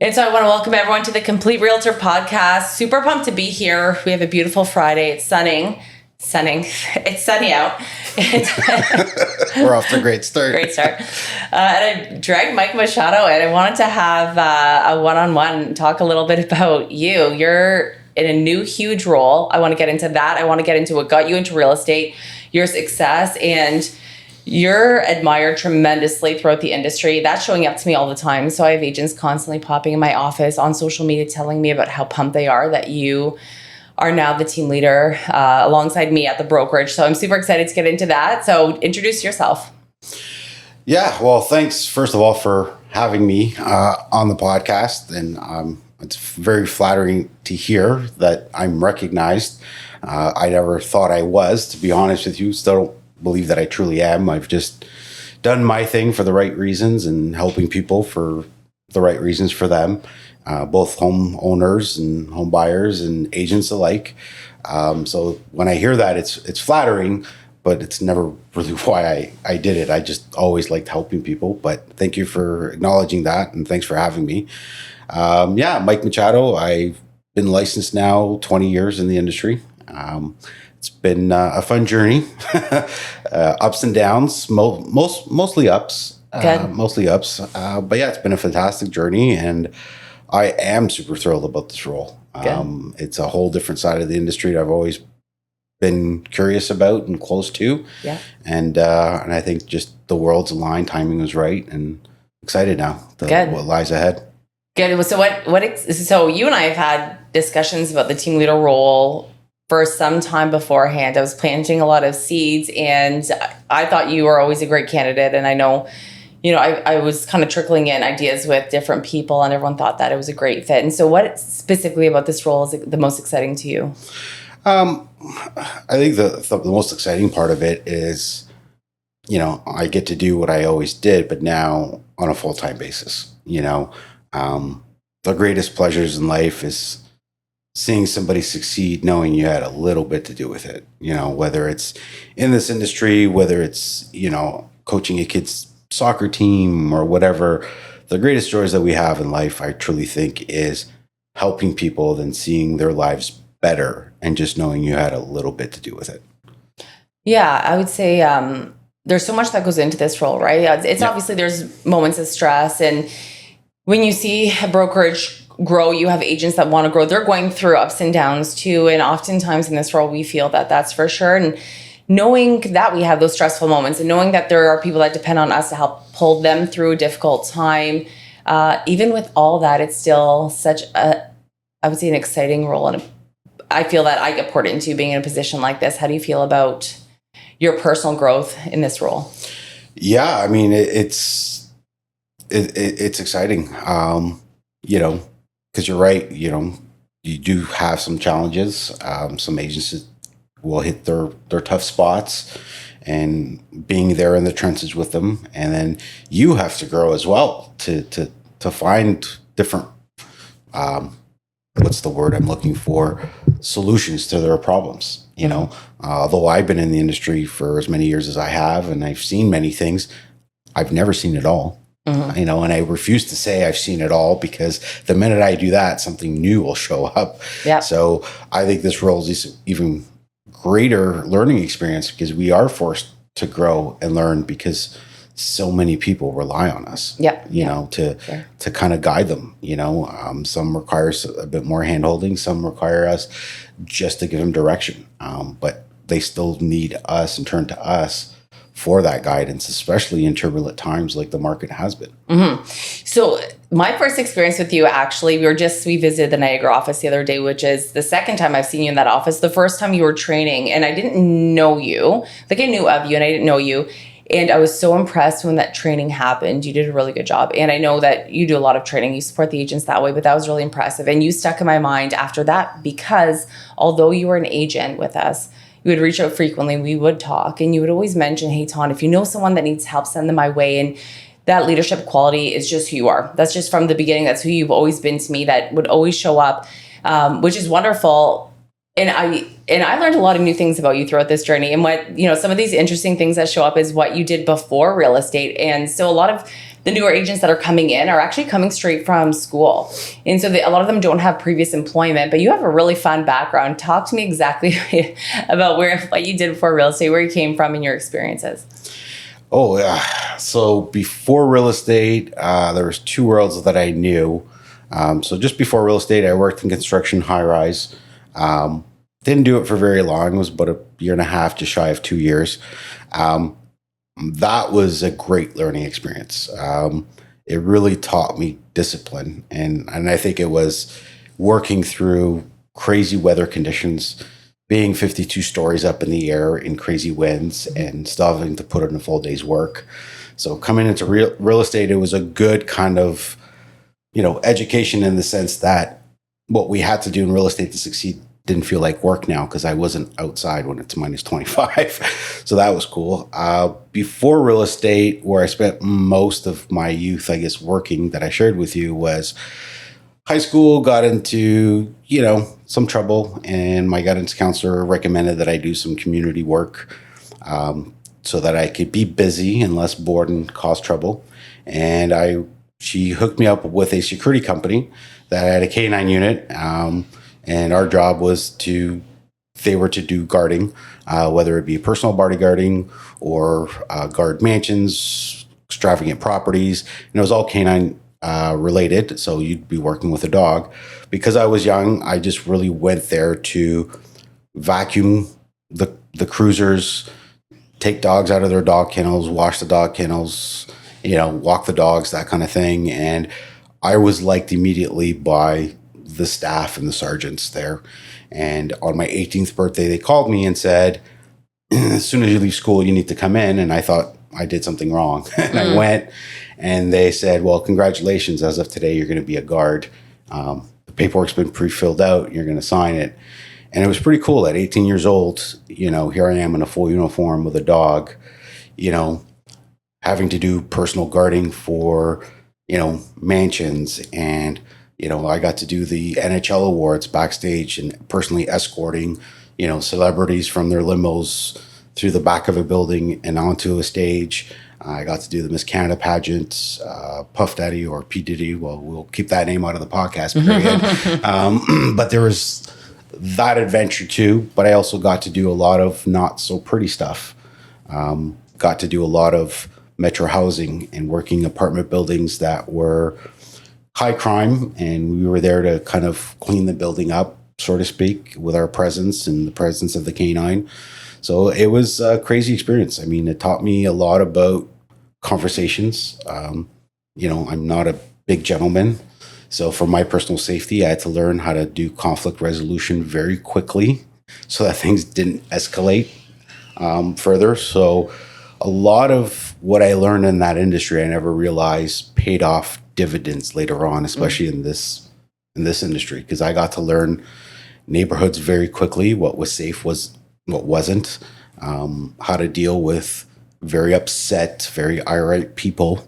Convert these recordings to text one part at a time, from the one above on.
And so I want to welcome everyone to the Complete Realtor podcast. Super pumped to be here. We have a beautiful Friday. It's sunning. It's sunny out. We're off to a great start. Great start. And I dragged Mike Machado in. I wanted to have a one-on-one talk a little bit about you. You're in a new huge role. I want to get into that. I want to get into what got you into real estate, your success, and you're admired tremendously throughout the industry. That's showing up to me all the time. So I have agents constantly popping in my office on social media telling me about how pumped they are that you are now the team leader alongside me at the brokerage. So I'm super excited to get into that. So introduce yourself. Yeah, well, thanks first of all for having me on the podcast. And it's very flattering to hear that I'm recognized. I never thought I was, to be honest with you. Still don't believe that I truly am. I've just done my thing for the right reasons and helping people for the right reasons for them, both home owners and home buyers and agents alike. So when I hear that, it's flattering, but it's never really why I did it. I just always liked helping people. But thank you for acknowledging that, and thanks for having me. Mike Machado. I've been licensed now 20 years in the industry. It's been a fun journey, ups and downs, mostly ups, mostly ups. But yeah, it's been a fantastic journey, and I am super thrilled about this role. It's a whole different side of the industry that I've always been curious about and close to. Yeah. And I think just the world's aligned, timing was right, and excited now what lies ahead. Good. So you and I have had discussions about the team leader role for some time beforehand. I was planting a lot of seeds, and I thought you were always a great candidate. And I know, I was kind of trickling in ideas with different people, and everyone thought that it was a great fit. And so what specifically about this role is the most exciting to you? I think the most exciting part of it is, I get to do what I always did, but now on a full-time basis. The greatest pleasures in life is seeing somebody succeed, knowing you had a little bit to do with it, whether it's in this industry, whether it's, coaching a kid's soccer team or whatever. The greatest joys that we have in life, I truly think, is helping people, then seeing their lives better and just knowing you had a little bit to do with it. Yeah, I would say there's so much that goes into this role, right? It's obviously there's moments of stress, and when you see a brokerage grow, you have agents that want to grow. They're going through ups and downs too. And oftentimes in this role, we feel that that's for sure. And knowing that we have those stressful moments and knowing that there are people that depend on us to help pull them through a difficult time, even with all that, it's still such I would say an exciting role. And I feel that I get poured into being in a position like this. How do you feel about your personal growth in this role? Yeah, I mean, it's exciting. Because you're right, you do have some challenges. Some agents will hit their tough spots, and being there in the trenches with them, and then you have to grow as well to find different what's the word I'm looking for, solutions to their problems. Although I've been in the industry for as many years as I have, and I've seen many things, I've never seen it all. Mm-hmm. And I refuse to say I've seen it all, because the minute I do that, something new will show up. Yeah. So I think this role is even greater learning experience, because we are forced to grow and learn, because so many people rely on us. Yeah. To kind of guide them. Some require a bit more handholding. Some require us just to give them direction. But they still need us and turn to us for that guidance, especially in turbulent times like the market has been. Mm-hmm. So my first experience with you, actually, we visited the Niagara office the other day, which is the second time I've seen you in that office. The first time you were training, and I didn't know you. Like, I knew of you and I didn't know you. And I was so impressed when that training happened. You did a really good job. And I know that you do a lot of training. You support the agents that way, but that was really impressive. And you stuck in my mind after that, because although you were an agent with us, you would reach out frequently, we would talk, and you would always mention, hey, Ton, if you know someone that needs help, send them my way. And that leadership quality is just who you are. That's just from the beginning. That's who you've always been to me, that would always show up, which is wonderful. And I learned a lot of new things about you throughout this journey. And what, some of these interesting things that show up is what you did before real estate. And so a lot of the newer agents that are coming in are actually coming straight from school. And so a lot of them don't have previous employment, but you have a really fun background. Talk to me exactly about what you did before real estate, where you came from and your experiences. Oh, yeah. So before real estate, there was two worlds that I knew. So just before real estate, I worked in construction, high rise. Didn't do it for very long. It was about a year and a half, just shy of 2 years. That was a great learning experience. It really taught me discipline. And I think it was working through crazy weather conditions, being 52 stories up in the air in crazy winds and still having to put in a full day's work. So coming into real estate, it was a good kind of, education in the sense that what we had to do in real estate to succeed didn't feel like work now because I wasn't outside when it's minus 25. So that was cool. Before real estate, where I spent most of my youth, I guess, working that I shared with you was high school, got into, some trouble, and my guidance counselor recommended that I do some community work so that I could be busy and less bored and cause trouble. And she hooked me up with a security company that had a canine unit. And our job was they were to do guarding, whether it be personal bodyguarding or guard mansions, extravagant properties. And it was all canine related. So you'd be working with a dog. Because I was young, I just really went there to vacuum the cruisers, take dogs out of their dog kennels, wash the dog kennels, walk the dogs, that kind of thing. And I was liked immediately by the staff and the sergeants there. And on my 18th birthday, they called me and said, as soon as you leave school, you need to come in. And I thought I did something wrong. And I went, and they said, well, congratulations. As of today, you're going to be a guard. The paperwork's been pre-filled out. You're going to sign it. And it was pretty cool. At 18 years old, here I am in a full uniform with a dog, having to do personal guarding for, mansions. And I got to do the NHL awards backstage and personally escorting, celebrities from their limos through the back of a building and onto a stage. I got to do the Miss Canada pageant, Puff Daddy or P. Diddy. Well, we'll keep that name out of the podcast period. But there was that adventure too. But I also got to do a lot of not so pretty stuff. Got to do a lot of metro housing and working apartment buildings that were high crime, and we were there to kind of clean the building up, so to speak, with our presence and the presence of the canine. So it was a crazy experience. I mean, it taught me a lot about conversations. I'm not a big gentleman. So for my personal safety, I had to learn how to do conflict resolution very quickly so that things didn't escalate further. So a lot of what I learned in that industry, I never realized paid off dividends later on, especially in this industry, because I got to learn neighborhoods very quickly, what was safe, what wasn't, how to deal with very upset, very irate people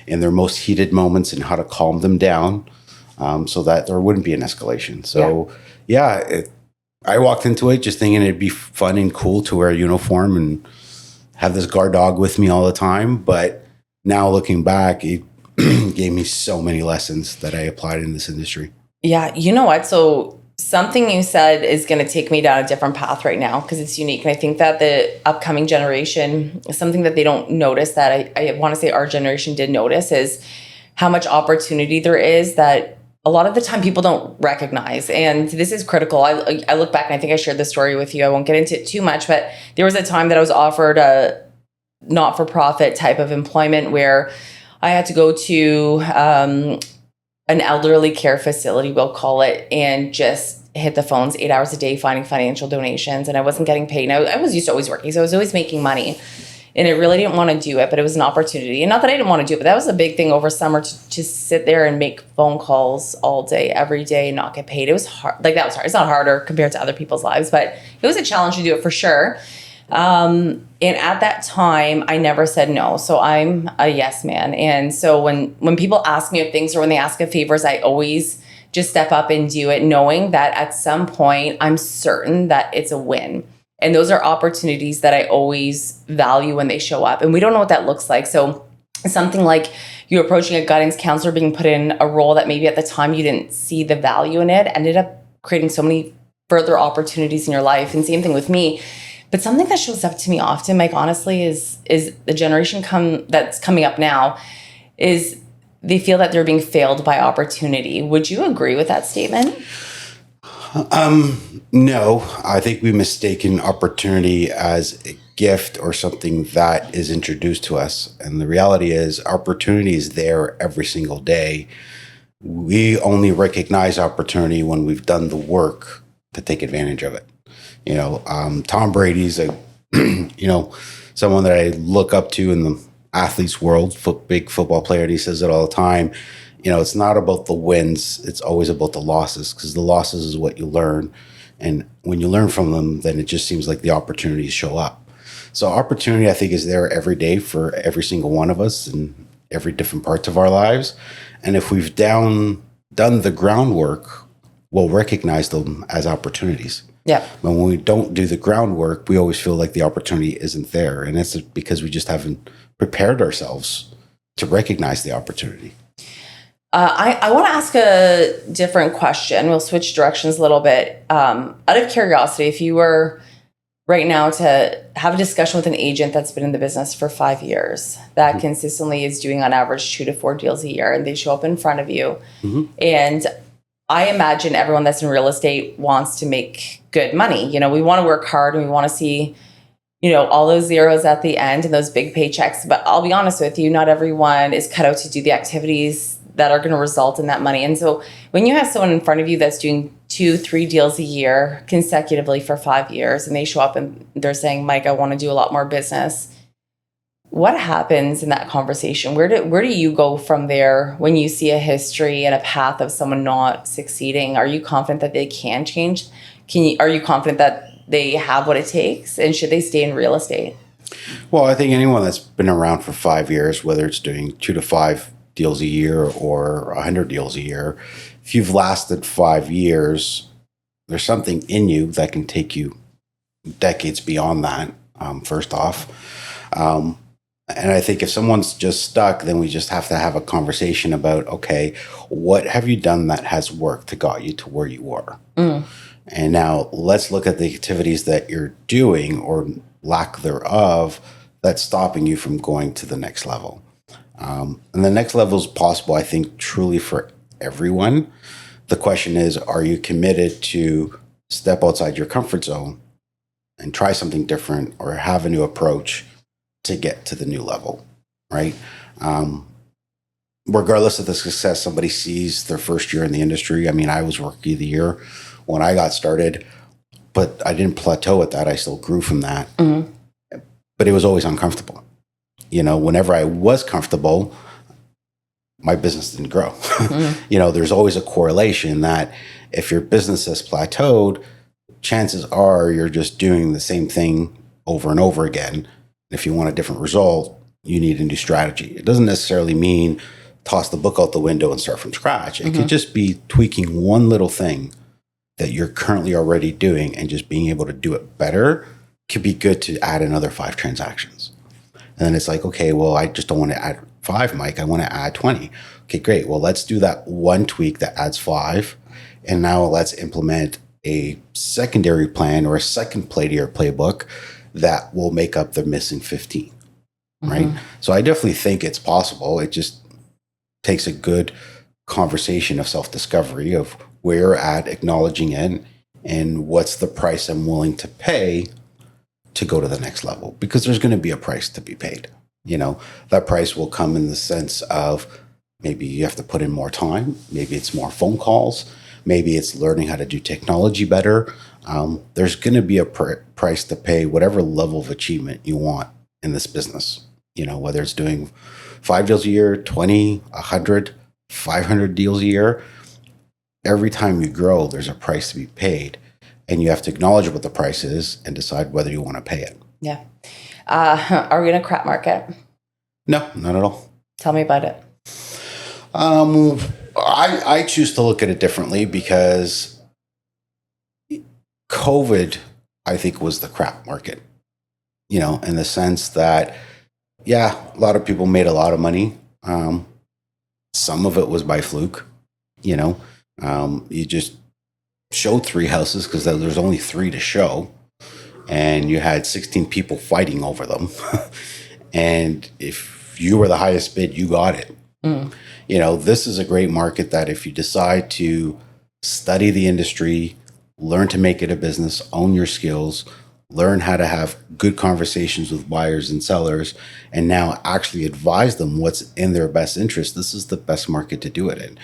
in their most heated moments, and how to calm them down so that there wouldn't be an escalation. So I walked into it just thinking it'd be fun and cool to wear a uniform and have this guard dog with me all the time. But now looking back, it gave me so many lessons that I applied in this industry. Yeah. You know what? So something you said is going to take me down a different path right now because it's unique. And I think that the upcoming generation, something that they don't notice that I want to say our generation did notice, is how much opportunity there is that a lot of the time people don't recognize. And this is critical. I look back and I think I shared this story with you. I won't get into it too much, but there was a time that I was offered a not-for-profit type of employment where I had to go to an elderly care facility, we'll call it, and just hit the phones 8 hours a day finding financial donations. And I wasn't getting paid. Now, I was used to always working, so I was always making money. And I really didn't want to do it, but it was an opportunity. And not that I didn't want to do it, but that was a big thing over summer to sit there and make phone calls all day, every day, and not get paid. It was hard. Like, that was hard. It's not harder compared to other people's lives, but it was a challenge to do it for sure. And at that time, I never said no. So I'm a yes man. And so when people ask me of things or when they ask of favors, I always just step up and do it, knowing that at some point I'm certain that it's a win. And those are opportunities that I always value when they show up. And we don't know what that looks like. So something like you approaching a guidance counselor, being put in a role that maybe at the time you didn't see the value in it, ended up creating so many further opportunities in your life. And same thing with me. But something that shows up to me often, Mike, honestly, is the generation that's coming up now is they feel that they're being failed by opportunity. Would you agree with that statement? No, I think we mistaken opportunity as a gift or something that is introduced to us. And the reality is opportunity is there every single day. We only recognize opportunity when we've done the work to take advantage of it. Tom Brady's someone that I look up to in the athletes world, big football player. And he says it all the time. It's not about the wins. It's always about the losses, because the losses is what you learn. And when you learn from them, then it just seems like the opportunities show up. So opportunity, I think, is there every day for every single one of us in every different parts of our lives. And if we've done the groundwork, we'll recognize them as opportunities. Yeah. But when we don't do the groundwork, we always feel like the opportunity isn't there. And that's because we just haven't prepared ourselves to recognize the opportunity. I want to ask a different question. We'll switch directions a little bit. Out of curiosity, if you were right now to have a discussion with an agent that's been in the business for 5 years, that consistently is doing on average 2 to 4 deals a year, and they show up in front of you. And I imagine everyone that's in real estate wants to make good money. We want to work hard and we want to see, all those zeros at the end and those big paychecks. But I'll be honest with you, not everyone is cut out to do the activities that are going to result in that money. And so when you have someone in front of you that's doing 2-3 deals a year consecutively for 5 years, and they show up and they're saying, Mike, I want to do a lot more business. What happens in that conversation? Where do you go from there when you see a history and a path of someone not succeeding? Are you confident that they can change? Are you confident that they have what it takes? And should they stay in real estate? Well, I think anyone that's been around for 5 years, whether it's doing 2 to 5 deals a year or 100 deals a year, if you've lasted 5 years, there's something in you that can take you decades beyond that, first off. And I think if someone's just stuck, then we just have to have a conversation about, okay, what have you done that has worked to got you to where you were? And now let's look at the activities that you're doing or lack thereof that's stopping you from going to the next level. And the next level is possible, I think, truly for everyone. The question is, are you committed to step outside your comfort zone and try something different or have a new approach to get to the new level, right? Regardless of the success somebody sees their first year in the industry. I mean, I was Rookie of the Year when I got started, but I didn't plateau at that. I still grew from that. But it was always uncomfortable. Whenever I was comfortable, my business didn't grow. There's always a correlation that if your business has plateaued, chances are you're just doing the same thing over and over again. If you want a different result, you need a new strategy. It doesn't necessarily mean toss the book out the window and start from scratch. It could just be tweaking one little thing that you're currently already doing, and just being able to do it better could be good to add another 5 transactions. And then it's like, okay, well, I just don't want to add 5, Mike. I want to add 20. Okay, great. Well, let's do that one tweak that adds 5. And now let's implement a secondary plan or a second play to your playbook that will make up the missing 15, right? So I definitely think it's possible. It just takes a good conversation of self-discovery of where you're at, acknowledging it, and what's the price I'm willing to pay to go to the next level, because there's going to be a price to be paid. That price will come in the sense of maybe you have to put in more time. Maybe it's more phone calls. Maybe it's learning how to do technology better. There's going to be a price to pay whatever level of achievement you want in this business. Whether it's doing 5 deals a year, 20, 100, 500 deals a year. Every time you grow, there's a price to be paid. And you have to acknowledge what the price is and decide whether you want to pay it. Yeah. Are we in a crap market? No, not at all. Tell me about it. I choose to look at it differently, because COVID, I think, was the crap market, in the sense that Yeah, a lot of people made a lot of money. Some of it was by fluke, you know. You just showed three houses because there's only three to show, and you had 16 people fighting over them. And if you were the highest bid, you got it. Mm. You know, this is a great market that if you decide to study the industry, learn to make it a business, own your skills, learn how to have good conversations with buyers and sellers, and now actually advise them what's in their best interest, this is the best market to do it in.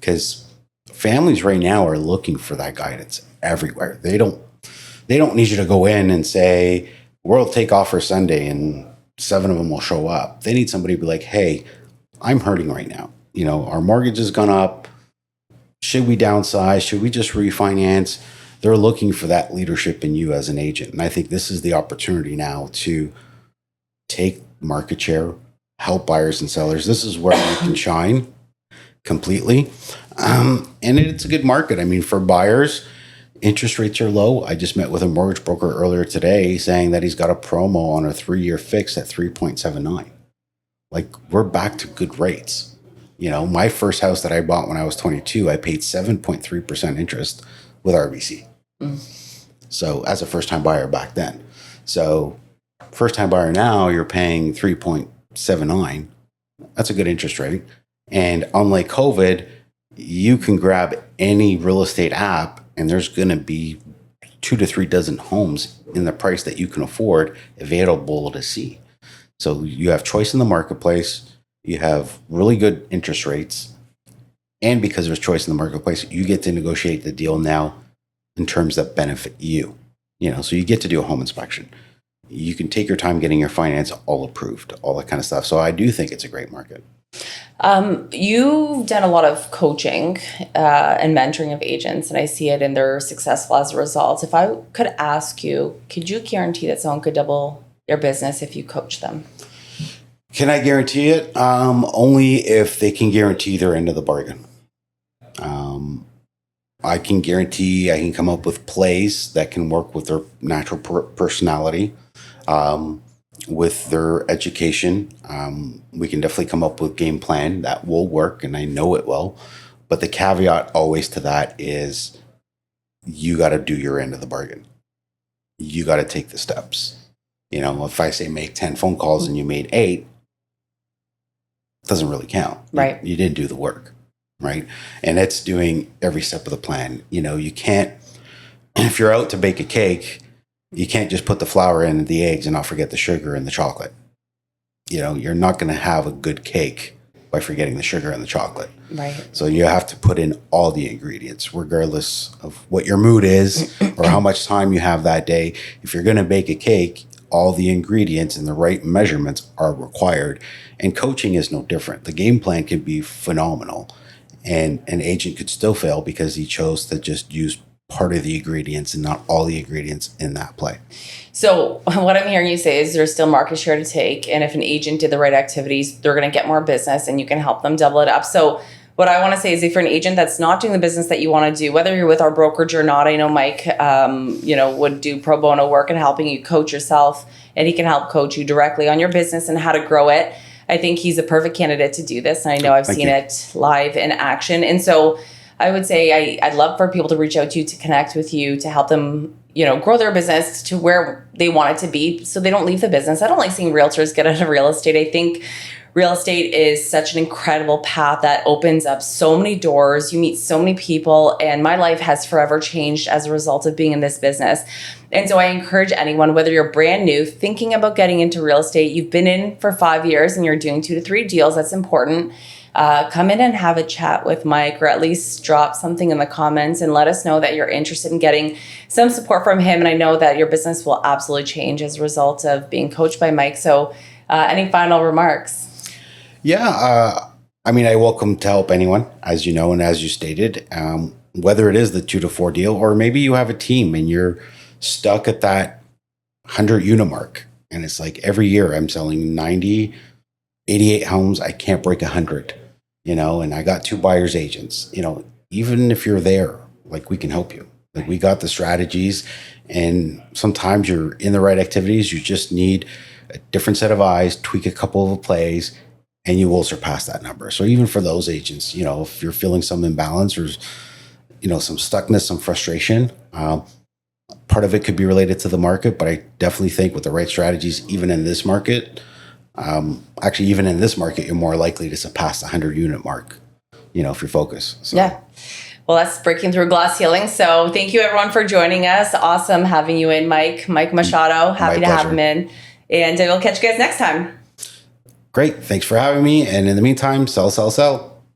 Because families right now are looking for that guidance everywhere. They don't need you to go in and say, we'll take offer Sunday and 7 of them will show up. They need somebody to be like, hey, I'm hurting right now. You know, our mortgage has gone up. Should we downsize? Should we just refinance? They're looking for that leadership in you as an agent. And I think this is the opportunity now to take market share, help buyers and sellers. This is where you can shine completely. And it's a good market. I mean, for buyers, interest rates are low. I just met with a mortgage broker earlier today saying that he's got a promo on a 3-year fix at 3.79. Like, we're back to good rates. You know, my first house that I bought when I was 22, I paid 7.3% interest with RBC. So as a first-time buyer back then. So first-time buyer now, you're paying 3.79. That's a good interest rate. And unlike COVID, you can grab any real estate app and there's going to be 2 to 3 dozen homes in the price that you can afford available to see. So you have choice in the marketplace, you have really good interest rates, and because there's choice in the marketplace, you get to negotiate the deal now in terms that benefit you. You know, so you get to do a home inspection. You can take your time getting your finance all approved, all that kind of stuff. So I do think it's a great market. You've done a lot of coaching and mentoring of agents, and I see it and they're successful as a result. If I could ask you, could you guarantee that someone could double their business if you coach them? Can I guarantee it? Only if they can guarantee their end of the bargain. I can guarantee I can come up with plays that can work with their natural personality, with their education. We can definitely come up with game plan that will work, and I know it will. But the caveat always to that is you got to do your end of the bargain. You got to take the steps. You know, if I say make 10 phone calls and you made 8, it doesn't really count. Right. You didn't do the work. Right. And it's doing every step of the plan. You know, you can't, if you're out to bake a cake, you can't just put the flour in and the eggs and not forget the sugar and the chocolate. You know, you're not going to have a good cake by forgetting the sugar and the chocolate. Right. So you have to put in all the ingredients, regardless of what your mood is or how much time you have that day. If you're going to bake a cake, all the ingredients and the right measurements are required. And coaching is no different. The game plan can be phenomenal. And an agent could still fail because he chose to just use part of the ingredients and not all the ingredients in that play. So what I'm hearing you say is there's still market share to take. And if an agent did the right activities, they're going to get more business and you can help them double it up. So what I want to say is if you're an agent that's not doing the business that you want to do, whether you're with our brokerage or not, I know Mike, would do pro bono work and helping you coach yourself, and he can help coach you directly on your business and how to grow it. I think he's a perfect candidate to do this. And I know I've seen it live in action. And so I would say I'd love for people to reach out to you, to connect with you, to help them, grow their business to where they want it to be so they don't leave the business. I don't like seeing realtors get out of real estate. I think real estate is such an incredible path that opens up so many doors. You meet so many people, and my life has forever changed as a result of being in this business. And so I encourage anyone, whether you're brand new, thinking about getting into real estate, you've been in for 5 years and you're doing 2 to 3 deals, that's important. Come in and have a chat with Mike, or at least drop something in the comments and let us know that you're interested in getting some support from him. And I know that your business will absolutely change as a result of being coached by Mike. So any final remarks? Yeah. I welcome to help anyone, as you know, and as you stated, whether it is the 2 to 4 deal, or maybe you have a team and you're stuck at that 100 unit mark. And it's like every year I'm selling 90, 88 homes. I can't break 100, and I got 2 buyer's agents, even if you're there, like, we can help you. Like we got the strategies, and sometimes you're in the right activities. You just need a different set of eyes, tweak a couple of plays, and you will surpass that number. So even for those agents, if you're feeling some imbalance or some stuckness, some frustration, part of it could be related to the market. But I definitely think with the right strategies, even in this market, even in this market, you're more likely to surpass the 100 unit mark. If you're focused. So. Yeah. Well, that's breaking through glass ceiling. So thank you everyone for joining us. Awesome having you in, Mike Machado. Happy to have him in. And we'll catch you guys next time. Great. Thanks for having me. And in the meantime, sell, sell, sell.